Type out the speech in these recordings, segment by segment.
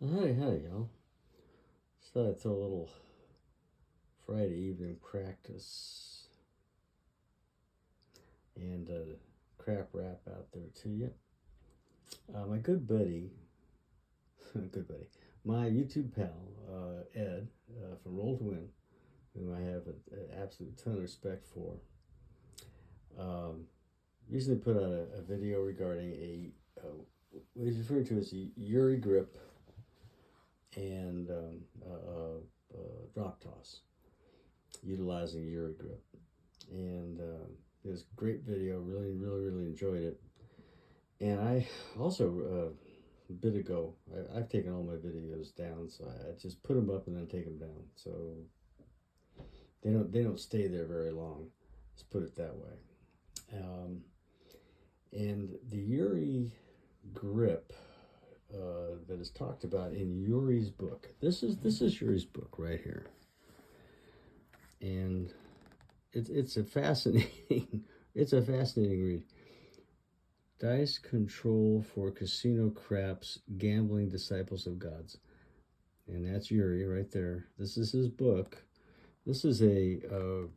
Howdy, y'all. Just thought I'd throw a little Friday evening practice and crap rap out there to you. My good buddy, my YouTube pal, Ed, from Roll to Win, whom I have an absolute ton of respect for, recently put out a video regarding what he's referring to as a Yuri grip and drop toss, utilizing Yuri grip. And it was a great video. Really enjoyed it. And I also, a bit ago, I've taken all my videos down, so I just put them up and then take them down. So they don't stay there very long. Let's put it that way. And the Yuri grip that is talked about in Yuri's book. This is Yuri's book right here, and it's a fascinating read. Dice Control for Casino Craps, Gambling Disciples of Gods, and that's Yuri right there. This is his book. This is I'm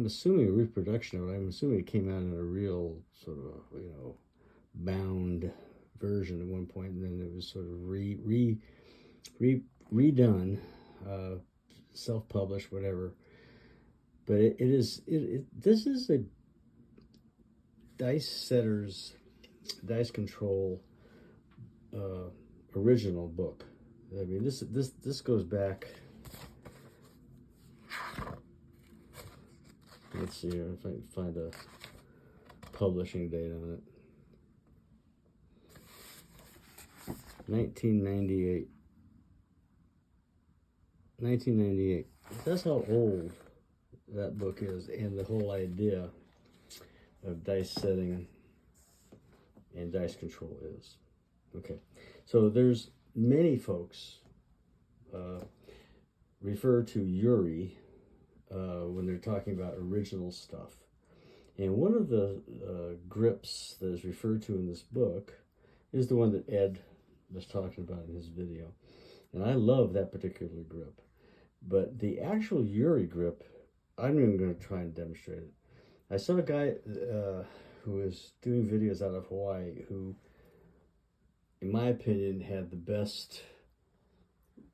assuming a reproduction of it. I'm assuming it came out in a real sort of bound version at one point, and then it was sort of redone, self-published, whatever. But this is a dice control original book. I mean, this goes back. Let's see here if I can find a publishing date on it. 1998. That's how old that book is, and the whole idea of dice setting and dice control is. Okay, so there's many folks refer to Yuri when they're talking about original stuff. And one of the grips that is referred to in this book is the one that Ed was talking about in his video. And I love that particular grip. But the actual Yuri grip, I'm even going to try and demonstrate it. I saw a guy who was doing videos out of Hawaii who, in my opinion, had the best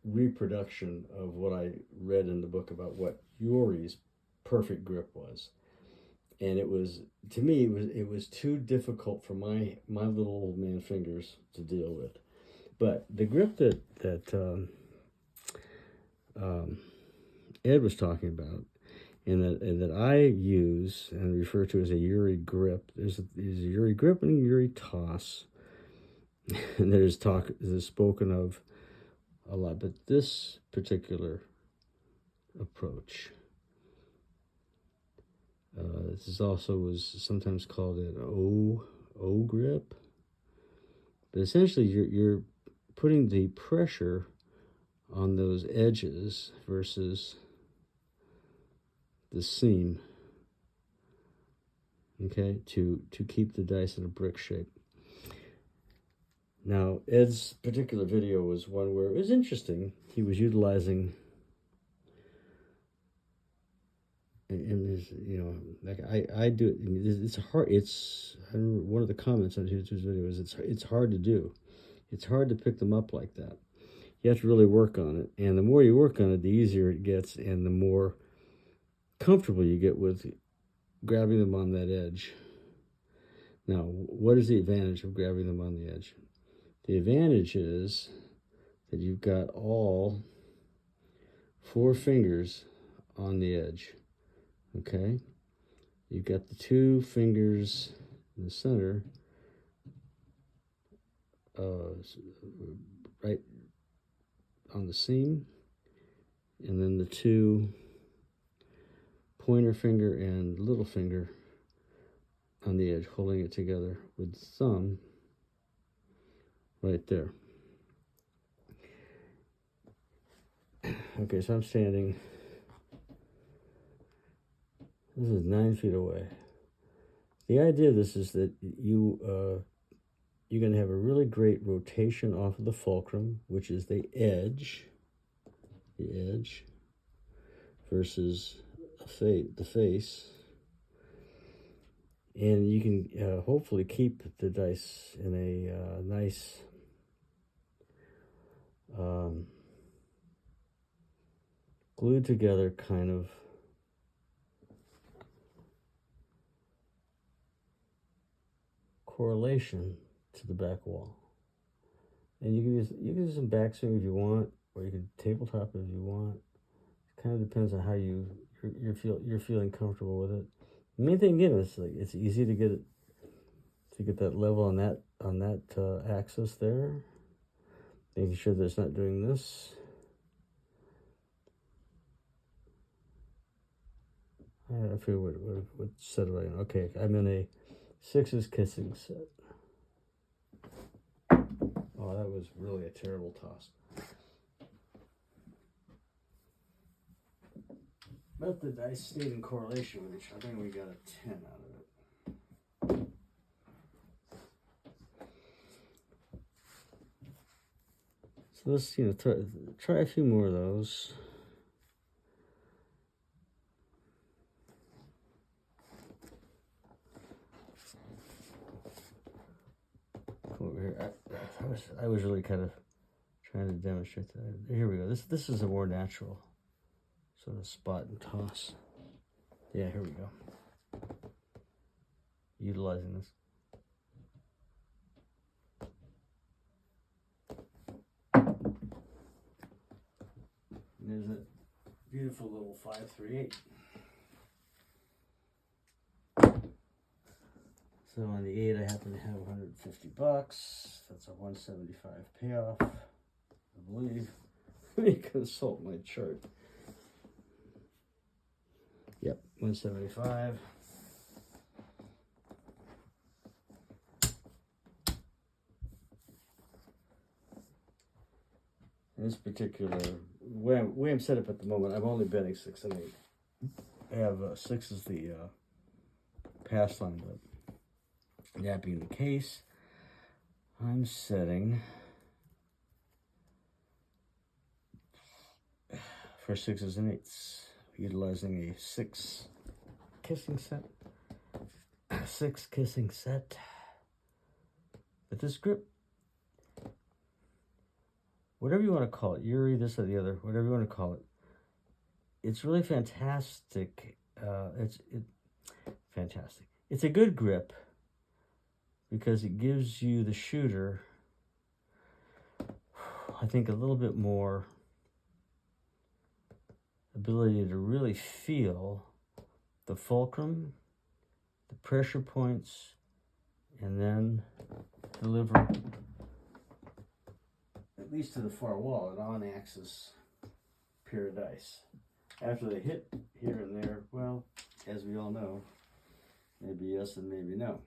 reproduction of what I read in the book about what Yuri's perfect grip was. And it was, to me, it was too difficult for my little old man fingers to deal with. But the grip that Ed was talking about, and that I use and refer to as a Yuri grip, there's a Yuri grip and a Yuri toss, and there's spoken of a lot. But this particular approach, this also was sometimes called an O grip, but essentially you're putting the pressure on those edges versus the seam, okay, to keep the dice in a brick shape. Now, Ed's particular video was one where it was interesting. He was utilizing, and there's, like I do it. It's hard. One of the comments on his video is it's hard to do. It's hard to pick them up like that. You have to really work on it, and the more you work on it, the easier it gets, and the more comfortable you get with grabbing them on that edge. Now, what is the advantage of grabbing them on the edge? The advantage is that you've got all 4 fingers on the edge, okay? You've got the 2 fingers in the center, right on the seam, and then the 2 pointer finger and little finger on the edge, holding it together with the thumb right there. Okay, so I'm standing, this is 9 feet away. The idea of this is that you you're going to have a really great rotation off of the fulcrum, which is the edge versus the face. And you can hopefully keep the dice in a nice glued together kind of correlation to the back wall. And you can use some backswing if you want, or you can tabletop if you want. It kind of depends on how you're feeling comfortable with it. The main thing again is like it's easy to get that level on that axis there. Making sure that it's not doing this. I forget what set am I in. Okay, I'm in a sixes kissing set. Oh, that was really a terrible toss. But the dice stayed in correlation with each other, and we got a 10 out of it. So let's, try a few more of those. Come over here. I was really kind of trying to demonstrate that. Here we go. This is a more natural sort of spot and toss. Yeah, here we go. Utilizing this. And there's a beautiful little 5-3-8. So on the 8, I happen to have $150. That's a 175 payoff, I believe. Let me consult my chart. Yep, 175. In this particular way I'm set up at the moment, I'm only betting 6 and 8. I have 6 as the pass line, but that being the case, I'm setting for 6s and 8s, utilizing a 6 kissing set. 6 kissing set. But this grip, whatever you want to call it, Yuri, this or the other, whatever you want to call it, it's really fantastic. Fantastic. It's a good grip because it gives you, the shooter, I think, a little bit more ability to really feel the fulcrum, the pressure points, and then deliver, at least to the far wall, an on-axis pair of dice. After they hit here and there, well, as we all know, maybe yes and maybe no.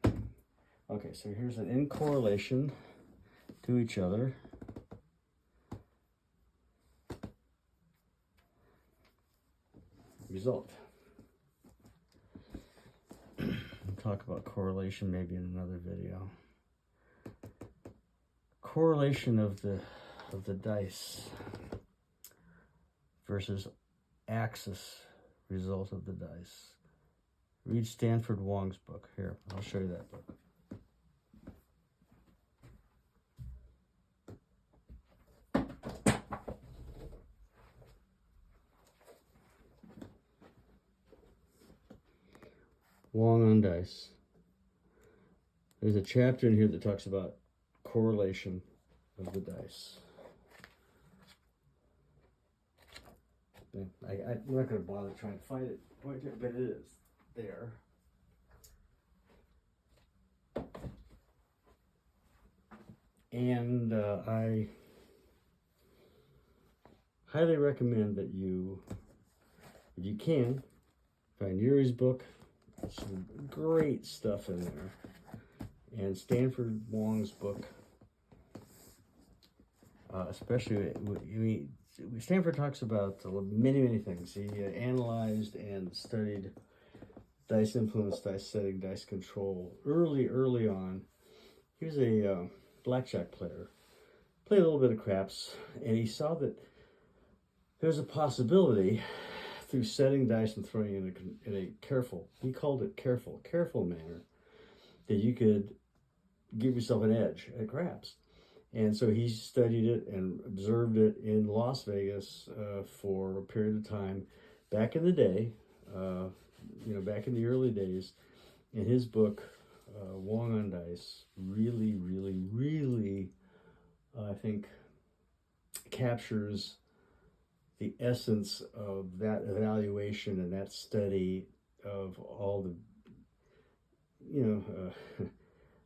Okay, so here's an in correlation to each other. Result. We'll talk about correlation maybe in another video. Correlation of the dice versus axis result of the dice. Read Stanford Wong's book. Here, I'll show you that book. Wong on dice. There's a chapter in here that talks about correlation of the dice. I'm not going to bother trying to find it, but it is there. And I highly recommend that you, if you can, find Yuri's book. Some great stuff in there. And Stanford Wong's book, especially, Stanford talks about many things. He analyzed and studied dice influence, dice setting, dice control early on. He was a blackjack player, played a little bit of craps, and he saw that there's a possibility through setting dice and throwing in a careful, he called it careful manner, that you could give yourself an edge at craps. And so he studied it and observed it in Las Vegas for a period of time back in the day, back in the early days. In his book, Wong on Dice, really, really, really, I think, captures the essence of that evaluation and that study of all the,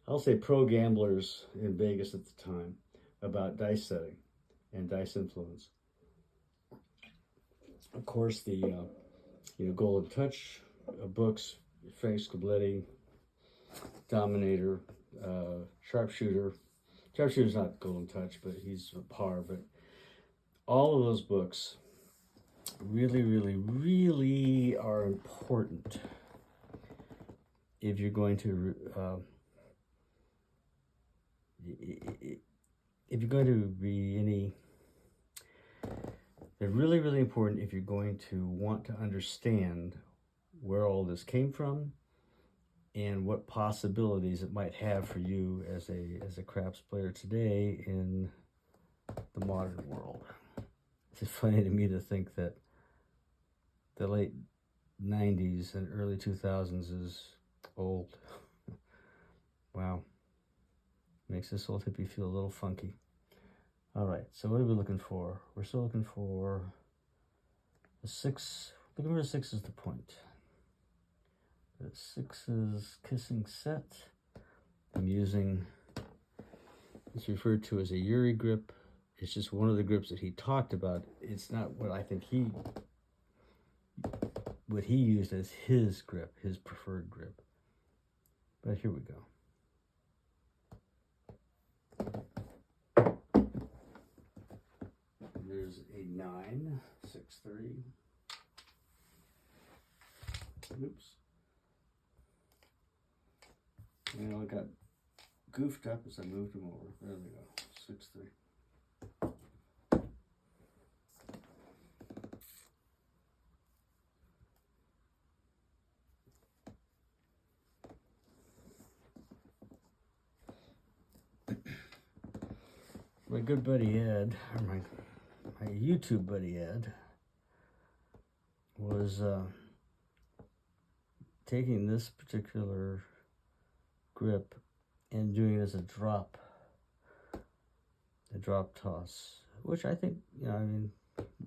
I'll say pro gamblers in Vegas at the time about dice setting and dice influence. Of course, the Golden Touch books, Frank Scobletti, Dominator, Sharpshooter. Sharpshooter's not Golden Touch, but he's a par. But all of those books really, really, really are important if you're going to be any. They're really, really important if you're going to want to understand where all this came from and what possibilities it might have for you as a craps player today in the modern world. It's funny to me to think that the late 90s and early 2000s is old. Wow. Makes this old hippie feel a little funky. All right, so what are we looking for? We're still looking for a 6. Looking for a 6 is the point. The 6 is kissing set. I'm using, it's referred to as a Yuri grip. It's just one of the grips that he talked about. It's not what I think what he used as his grip, his preferred grip. But here we go. There's a 9, 6, 3. Oops. I got goofed up as I moved them over. There we go. 6, 3. My good buddy Ed, or my YouTube buddy Ed, was taking this particular grip and doing it as a drop toss, which I think,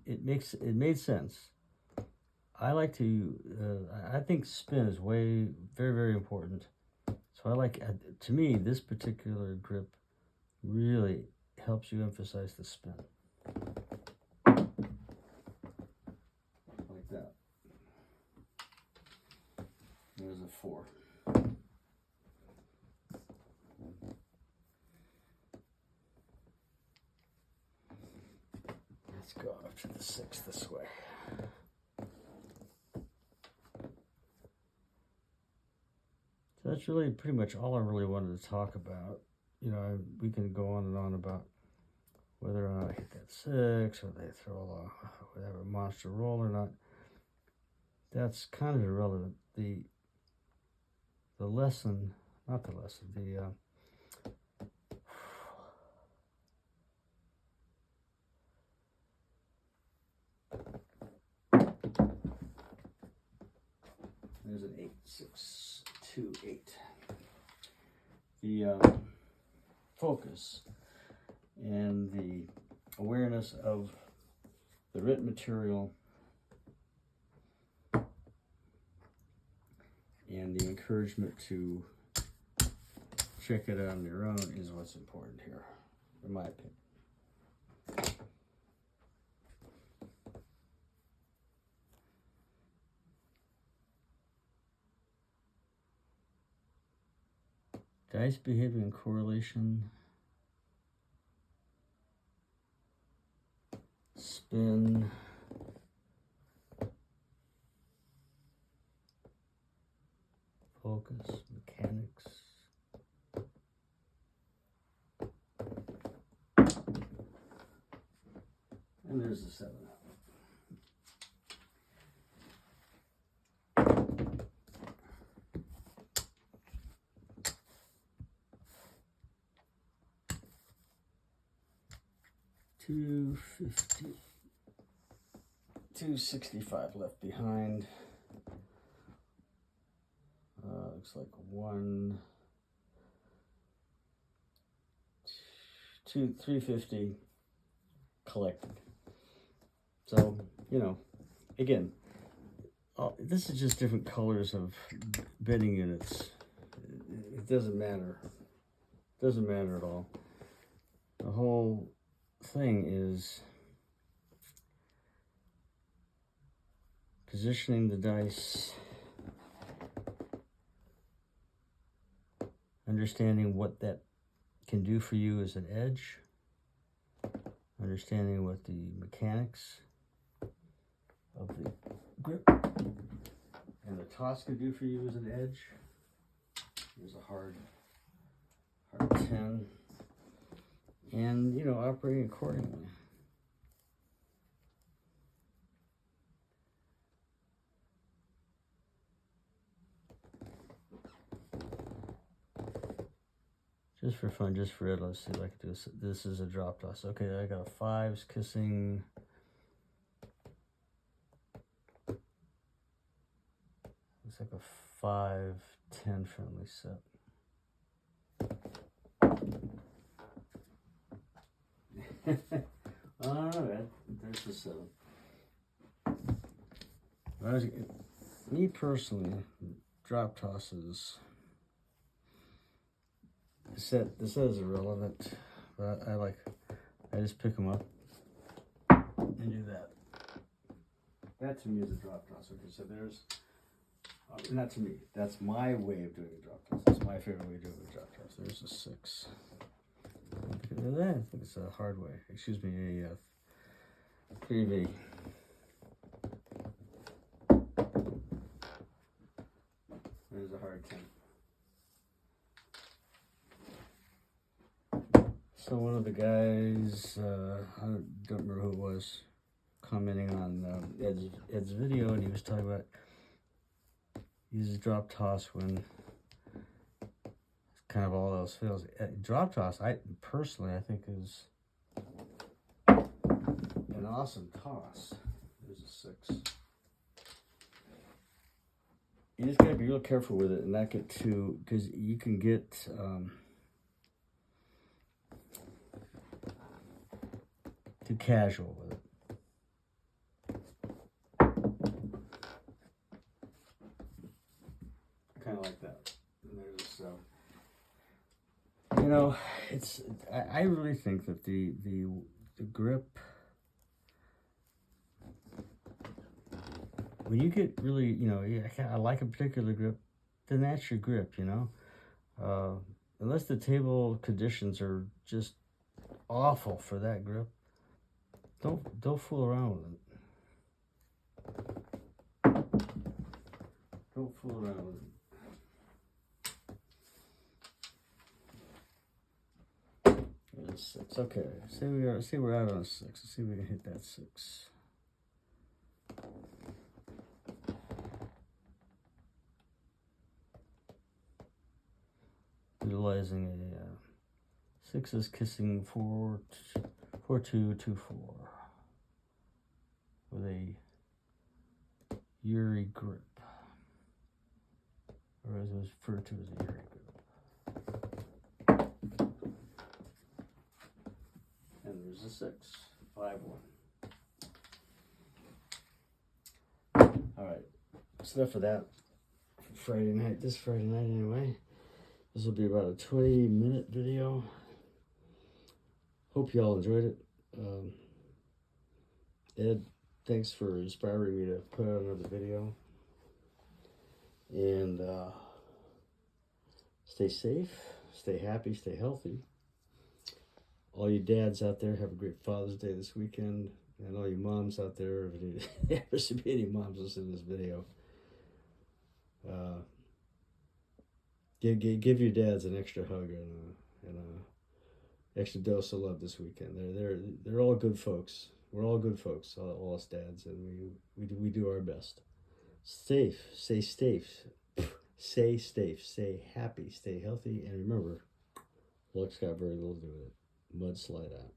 it made sense. I like to, I think spin is very, very important. So I like, to me, this particular grip really helps you emphasize the spin. Like that. There's a 4. Let's go up to the 6 this way. So that's really pretty much all I really wanted to talk about. We can go on and on about whether or not I hit that 6, or they throw whatever monster roll or not. That's kind of irrelevant. The lesson, not the lesson, there's an 8, 6, 2, 8. The focus and the awareness of the written material and the encouragement to check it out on your own is what's important here, in my opinion. Dice behavior in correlation, spin, focus, mechanics, And there's the 7 out. $250, $265 left behind. Looks like 350 collected. So, you know, again, this is just different colors of bedding units. It doesn't matter. It doesn't matter at all. The whole thing is positioning the dice, understanding what that can do for you as an edge, understanding what the mechanics of the grip and the toss can do for you as an edge. Here's a hard 10, and you know, operating accordingly. Just for fun, just for it, let's see if I can do this. This is a drop toss. Okay, I got a 5s kissing. Looks like a 5-10 friendly set. Alright, there's the 7. Me personally, drop tosses. The set is irrelevant, but I just pick them up and do that. That to me is a drop toss. Okay, so there's, not to me, that's my way of doing a drop toss. That's my favorite way of doing a drop toss. There's a 6. I think it's a hard way. Excuse me, a 3V. There's a hard 10. So one of the guys, I don't remember who it was, commenting on Ed's video, and he was talking about he uses drop toss when kind of all else fails. Drop toss, I think is an awesome toss. There's a 6. You just gotta be real careful with it and not get too, because you can get too casual with it. Kind of like that. And there's you know, I really think that the grip, when you get really, you know, I like a particular grip, then that's your grip, you know. Unless the table conditions are just awful for that grip, don't fool around with it. Don't fool around with it. There's 6. Okay, say we're out on a 6. Let's see if we can hit that 6. Utilizing a 6 is kissing 4-2-2-4 with a Yuri grip, or as it was referred to as a Yuri grip. And there's a 6, 5-1. All right, that's enough of that for Friday night. This Friday night, anyway. This will be about a 20-minute video. Hope y'all enjoyed it. Ed, thanks for inspiring me to put out another video. And stay safe, stay happy, stay healthy. All you dads out there, have a great Father's Day this weekend. And all you moms out there, if there should be any moms listening to this video, give your dads an extra hug and a extra dose of love this weekend. They're all good folks. We're all good folks, all us dads, and we do our best. Safe, stay safe, stay safe, stay happy, stay healthy, and remember, luck's got very little to do with it. Mudslide out.